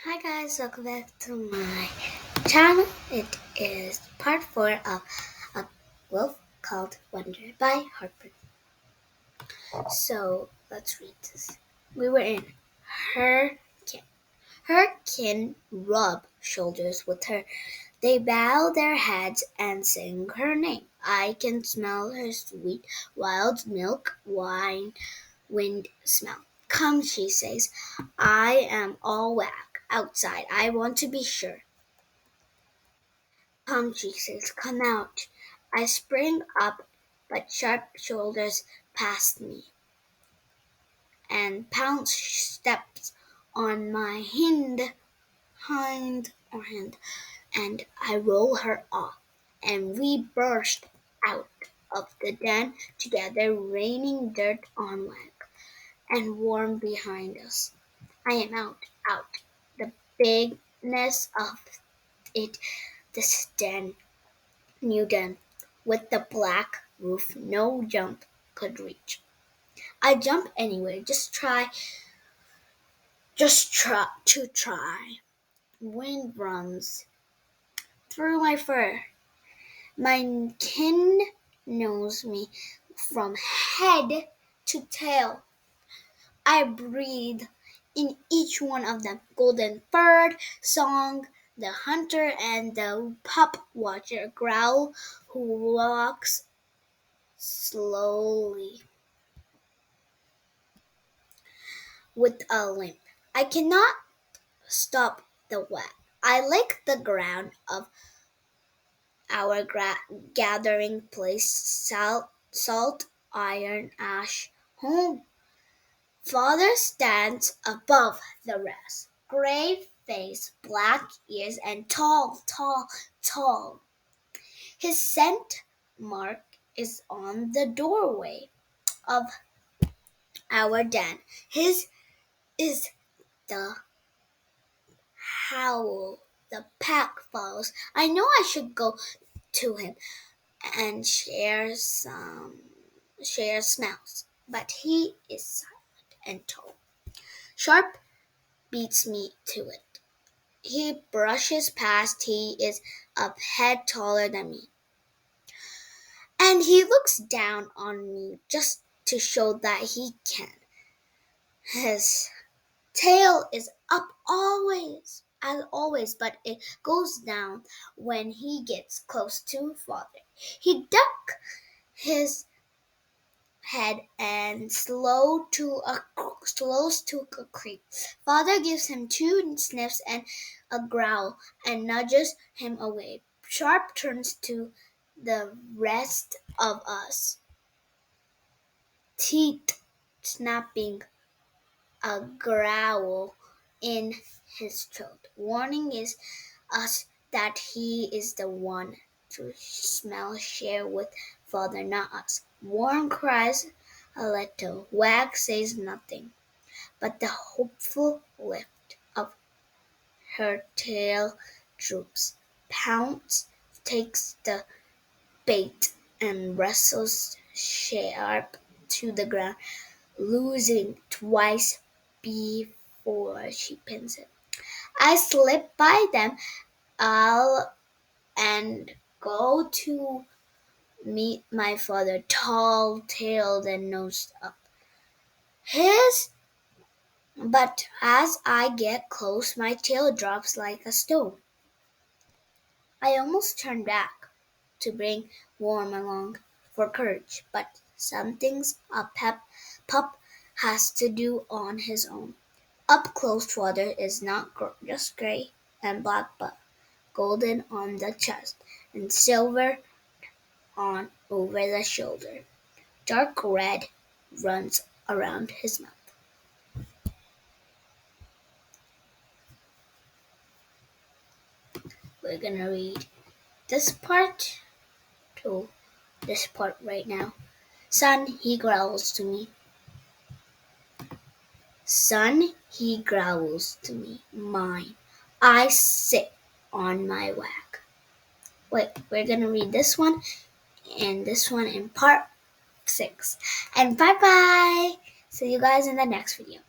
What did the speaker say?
Hi guys, welcome back to my channel. It is part 4 of a book called Wonder by Harper. So let's read this. We were in her kin. Her kin rubbed shoulders with her. They bowed their heads and sang her name. I can smell her sweet wild milk wine wind smell. Come, she says. I am all whack outside. I want to be sure. Come, she says. Come out. I spring up, but sharp shoulders past me, and Pounce steps on my hind hand, and I roll her off, and we burst out of the den together, raining dirt on Wag and warm behind us. I am out. The bigness of it, this new den, with the black roof no jump could reach. I jump anyway, just try. Wind runs through my fur. My kin knows me from head to tail. I breathe in each one of them. Golden Bird, Song, the Hunter, and the Pup Watcher Growl, who walks slowly with a limp. I cannot stop the wet. I lick the ground of our gathering place, salt, iron, ash, home. Father stands above the rest, gray face, black ears, and tall. His scent mark is on the doorway of our den. His is the howl. The pack follows. I know I should go to him and share smells, but he is silent and tall. Sharp beats me to it. He brushes past. He is a head taller than me, and he looks down on me just to show that he can. His tail is up as always, but it goes down when he gets close to father. He ducks his head and slows to a creep. Father gives him two sniffs and a growl and nudges him away. Sharp turns to the rest of us, teeth snapping, a growl in his throat, warning us that he is the one to smell share with father, not us. Warren cries a little. Wag says nothing, but the hopeful lift of her tail droops. Pounce takes the bait and wrestles Sharp to the ground, losing twice before she pins it. I slip by them all and go to meet my father, tall-tailed and nosed up. His But as I get close, my tail drops like a stone. I almost turn back to bring Worm along for courage, but something's pup has to do on his own. Up close father is not just gray and black, but golden on the chest and silver on over the shoulder. Dark red runs around his mouth. We're gonna read this part to this part right now. Son, he growls to me. Son, he growls to me. Mine. I sit on my whack. Wait, we're gonna read this one and this one in part 6. And bye bye! See you guys in the next video.